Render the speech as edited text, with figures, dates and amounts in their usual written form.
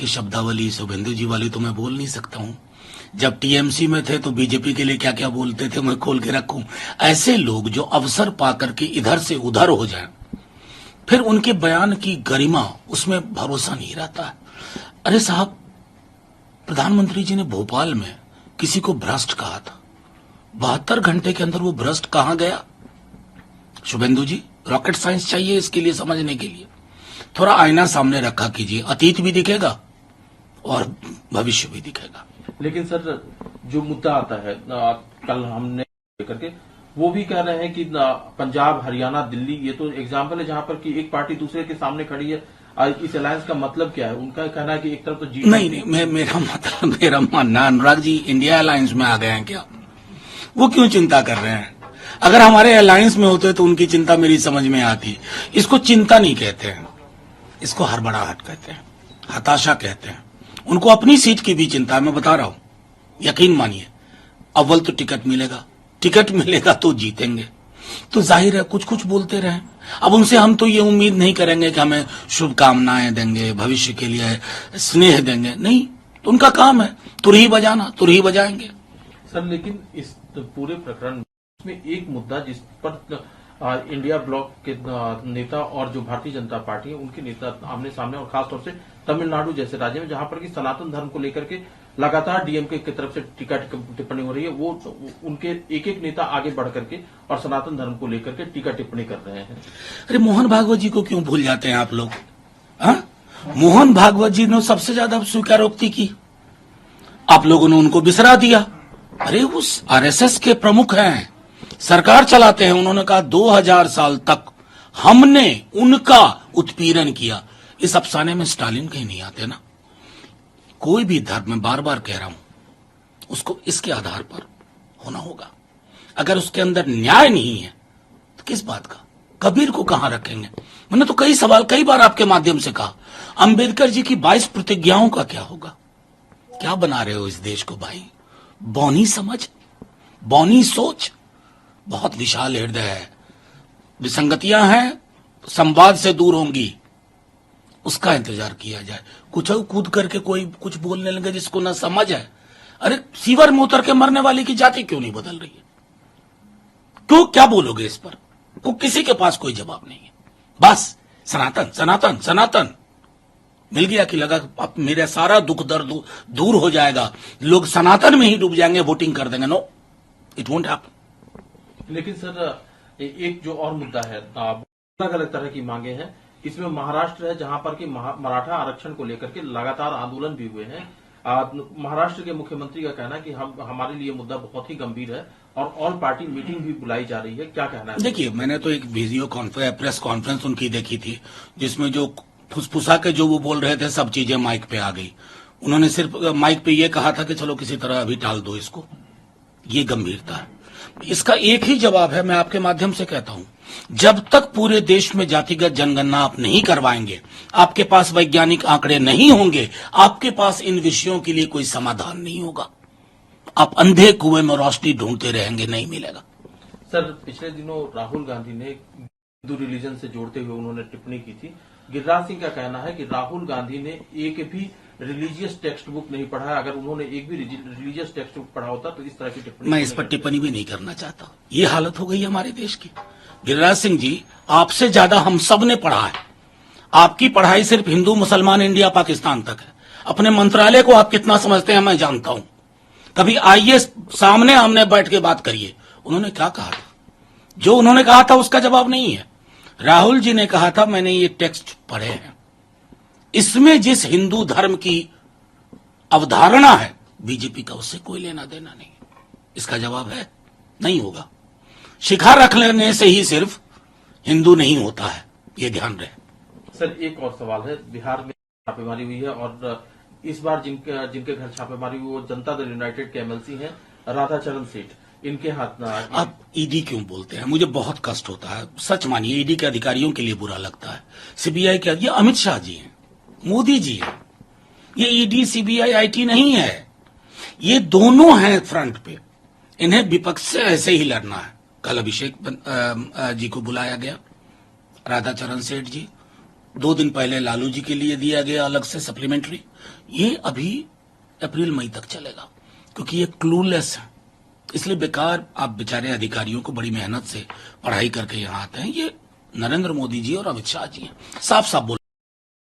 कि शब्दावली शुभेंदु जी वाली तो मैं बोल नहीं सकता हूं। जब टीएमसी में थे तो बीजेपी के लिए क्या क्या बोलते थे मैं खोल के रखूं। ऐसे लोग जो अवसर पाकर के इधर से उधर हो जाएं, फिर उनके बयान की गरिमा उसमें भरोसा नहीं रहता है। अरे साहब, प्रधानमंत्री जी ने भोपाल में किसी को भ्रष्ट कहा था, 72 घंटे के अंदर वो भ्रष्ट कहां गया? शुभेंदु जी, रॉकेट साइंस चाहिए इसके लिए समझने के लिए। थोड़ा आईना सामने रखा कीजिए, अतीत भी दिखेगा और भविष्य भी दिखेगा। लेकिन सर, जो मुद्दा आता है कल हमने लेकर के, वो भी कह रहे हैं कि पंजाब, हरियाणा, दिल्ली, ये तो एग्जाम्पल है जहां पर कि एक पार्टी दूसरे के सामने खड़ी है। इस अलायंस का मतलब क्या है? उनका कहना है कि एक तरफ तो जी नहीं, मेरा मानना, अनुराग जी इंडिया अलायंस में आ गए हैं क्या? वो क्यों चिंता कर रहे हैं? अगर हमारे अलायंस में होते तो उनकी चिंता मेरी समझ में आती। इसको चिंता नहीं कहते हैं, इसको हड़बड़ाहट कहते हैं, हताशा कहते हैं। उनको अपनी सीट की भी चिंता है, मैं बता रहा हूं, यकीन मानिए। अव्वल तो टिकट मिलेगा तो जीतेंगे। तो जाहिर है कुछ कुछ बोलते रहें। अब उनसे हम तो ये उम्मीद नहीं करेंगे कि हमें शुभकामनाएं देंगे, भविष्य के लिए स्नेह देंगे, नहीं। तो उनका काम है तुरही बजाना, तुरही बजाएंगे। सर, लेकिन इस पूरे प्रकरण में एक मुद्दा जिस पर इंडिया ब्लॉक के नेता और जो भारतीय जनता पार्टी है उनके नेता आमने सामने, और खासतौर से तमिलनाडु जैसे राज्य में जहां पर कि सनातन धर्म को लेकर के लगातार डीएमके की तरफ से टीका टिप्पणी हो रही है, वो उनके एक एक नेता आगे बढ़ करके और सनातन धर्म को लेकर के टीका टिप्पणी कर रहे हैं। अरे मोहन भागवत जी को क्यों भूल जाते हैं आप लोग? मोहन भागवत जी ने सबसे ज्यादा स्वीकारोक्ति की, आप लोगों ने उनको बिसरा दिया। अरे उस आरएसएस के प्रमुख हैं, सरकार चलाते हैं। उन्होंने कहा 2000 साल तक हमने उनका उत्पीड़न किया। इस अफसाने में स्टालिन कहीं नहीं आते ना। कोई भी धर्म, मैं बार बार कह रहा हूं, उसको इसके आधार पर होना होगा। अगर उसके अंदर न्याय नहीं है तो किस बात का? कबीर को कहां रखेंगे? मैंने तो कई बार आपके माध्यम से कहा, अंबेडकर जी की 22 प्रतिज्ञाओं का क्या होगा? क्या बना रहे हो इस देश को भाई? बौनी समझ, बौनी सोच, बहुत विशाल हृदय है। विसंगतियां हैं, संवाद से दूर होंगी, उसका इंतजार किया जाए। कुछ कूद करके कोई कुछ बोलने लगे जिसको ना समझ है। अरे सीवर में उतर के मरने वाले की जाति क्यों नहीं बदल रही है? क्यों, क्या बोलोगे इस पर? को किसी के पास कोई जवाब नहीं है। बस सनातन सनातन सनातन मिल गया कि लगा अब मेरा सारा दुख दर्द दूर हो जाएगा, लोग सनातन में ही डूब जाएंगे, वोटिंग कर देंगे। No, it won't happen. लेकिन सर, एक जो और मुद्दा है, अलग अलग तरह की मांगे हैं। इसमें महाराष्ट्र है जहां पर कि मराठा आरक्षण को लेकर के लगातार आंदोलन भी हुए हैं। महाराष्ट्र के मुख्यमंत्री का कहना है कि हमारे लिए मुद्दा बहुत ही गंभीर है और ऑल पार्टी मीटिंग भी बुलाई जा रही है। क्या कहना है? देखिए, मैंने तो एक वीडियो प्रेस कॉन्फ्रेंस उनकी देखी थी, जिसमें जो फुसफुसा के जो वो बोल रहे थे सब चीजें माइक पे आ गई। उन्होंने सिर्फ माइक पे ये कहा था कि चलो किसी तरह अभी टाल दो इसको। ये गंभीरता है। इसका एक ही जवाब है, मैं आपके माध्यम से कहता हूं, जब तक पूरे देश में जातिगत जनगणना आप नहीं करवाएंगे, आपके पास वैज्ञानिक आंकड़े नहीं होंगे, आपके पास इन विषयों के लिए कोई समाधान नहीं होगा। आप अंधे कुएं में रोशनी ढूंढते रहेंगे, नहीं मिलेगा। सर, पिछले दिनों राहुल गांधी ने हिंदू रिलीजन से जोड़ते हुए उन्होंने टिप्पणी की थी। गिरिराज सिंह का कहना है कि राहुल गांधी ने एक भी रिलीजियस टेक्स्ट बुक नहीं पढ़ा है। अगर उन्होंने एक भी रिलीजियस टेक्स्ट बुक पढ़ा होता तो इस तरह की टिप्पणी मैं इस पर टिप्पणी भी नहीं करना चाहता। ये हालत हो गई हमारे देश की। गिरिराज सिंह जी, आपसे ज्यादा हम सब ने पढ़ा है। आपकी पढ़ाई सिर्फ हिंदू मुसलमान इंडिया पाकिस्तान तक है। अपने मंत्रालय को आप कितना समझते हैं मैं जानता हूं। कभी आइए सामने आमने बैठ के बात करिए। उन्होंने क्या कहा था? जो उन्होंने कहा था उसका जवाब नहीं है। राहुल जी ने कहा था मैंने ये टेक्स्ट पढ़े हैं, इसमें जिस हिंदू धर्म की अवधारणा है बीजेपी का उससे कोई लेना देना नहीं। इसका जवाब है नहीं होगा। शिखा रख लेने से ही सिर्फ हिंदू नहीं होता है, ये ध्यान रहे। सर, एक और सवाल है। बिहार में छापेमारी हुई है और इस बार जिनके घर छापेमारी हुई वो जनता दल यूनाइटेड के एमएलसी हैं, राधाचरण सेठ। इनके हाथ में आप ईडी क्यों बोलते हैं? मुझे बहुत कष्ट होता है, सच मानिए। ईडी के अधिकारियों के लिए बुरा लगता है। सीबीआई के, ये अमित शाह जी हैं, मोदी जी हैं। ये ईडी सीबीआई आईटी नहीं है, ये दोनों हैं फ्रंट पे। इन्हें विपक्ष से ऐसे ही लड़ना है। कल अभिषेक जी को बुलाया गया, राधाचरण सेठ जी, 2 दिन पहले लालू जी के लिए दिया गया अलग से सप्लीमेंट्री, ये अभी अप्रैल मई तक चलेगा, क्योंकि ये क्लूलेस है। इसलिए बेकार आप बेचारे अधिकारियों को बड़ी मेहनत से पढ़ाई करके यहाँ आते हैं। ये नरेंद्र मोदी जी और अमित शाह जी हैं, साफ साफ बोल